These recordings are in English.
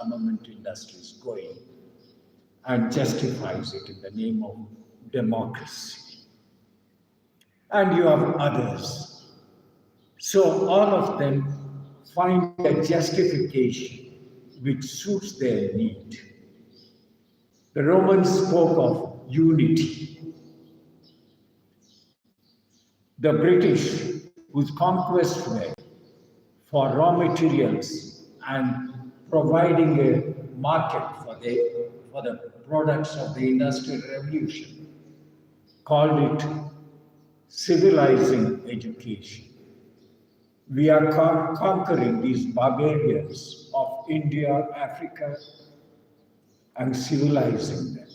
armament industries going and justifies it in the name of democracy. And you have others. So all of them find a justification which suits their need. The Romans spoke of unity. The British, whose conquests were for raw materials and providing a market for the products of the Industrial Revolution, called it civilizing education. We are conquering these barbarians of India, Africa, and civilizing them.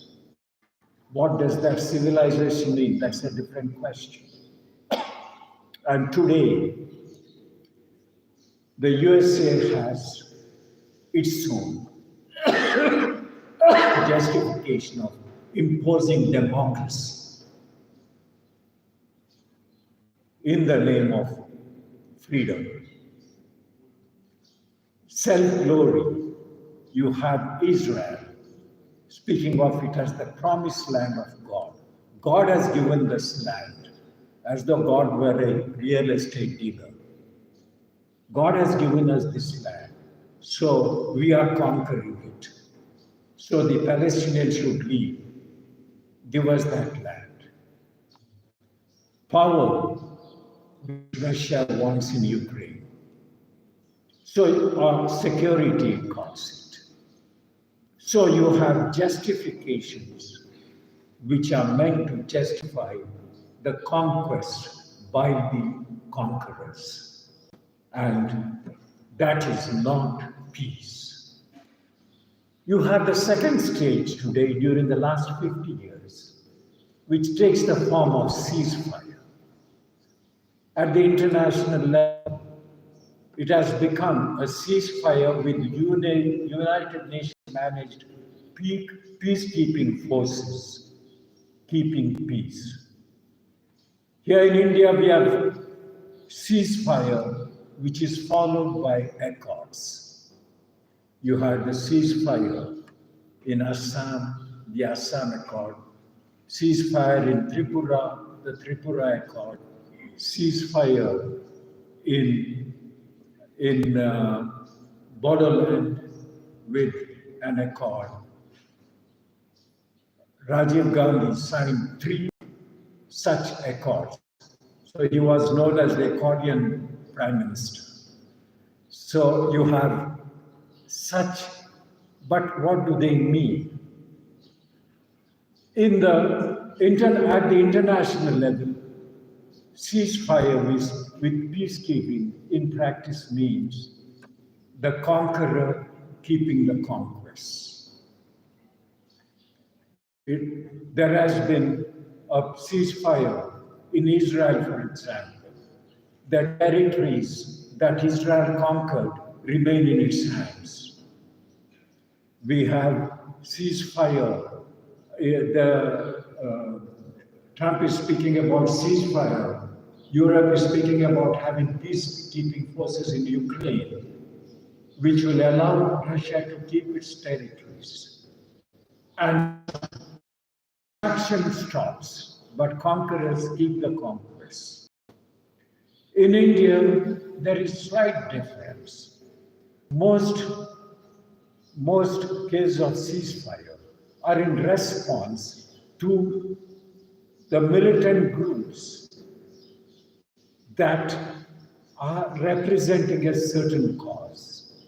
What does that civilization mean? That's a different question. And today, the USA has its own justification of imposing democracy in the name of freedom. Self-glory, you have Israel, speaking of it as the promised land of God. God has given this land as though God were a real estate dealer. God has given us this land, so we are conquering it. So the Palestinians should leave, give us that land. Power, which Russia wants in Ukraine. So our security calls it. So you have justifications which are meant to justify the conquest by the conquerors. And that is not peace. You have the second stage today during the last 50 years, which takes the form of ceasefire. At the international level, it has become a ceasefire with United Nations managed peacekeeping forces, keeping peace. Here in India, we have ceasefire, which is followed by accords. You had the ceasefire in Assam, the Assam Accord, ceasefire in Tripura, the Tripura Accord, ceasefire in Bodoland with an accord. Rajiv Gandhi signed 3 such accords. So he was known as the accordion prime minister. So you have such, but what do they mean? At the international level, ceasefire with peacekeeping in practice means the conqueror keeping the conquest. There has been a ceasefire in Israel, for example. The territories that Israel conquered remain in its hands. We have ceasefire. Trump is speaking about ceasefire. Europe is speaking about having peacekeeping forces in Ukraine, which will allow Russia to keep its territories. And action stops, but conquerors keep the conquest. In India, there is slight difference. Most cases of ceasefire are in response to the militant groups that are representing a certain cause.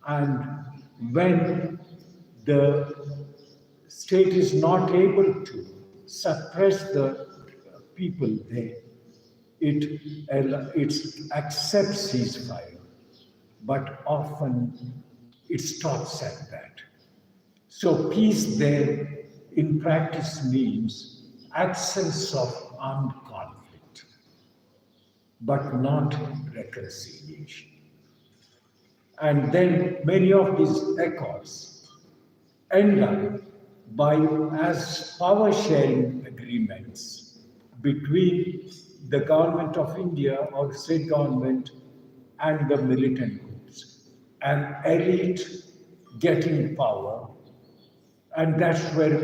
And when the state is not able to suppress the people there, it accepts ceasefire, but often it stops at that. So peace there in practice means absence of armed conflict, but not reconciliation. And then many of these accords end up as power sharing agreements between the government of India or state government and the militant groups. An elite getting power, and that's where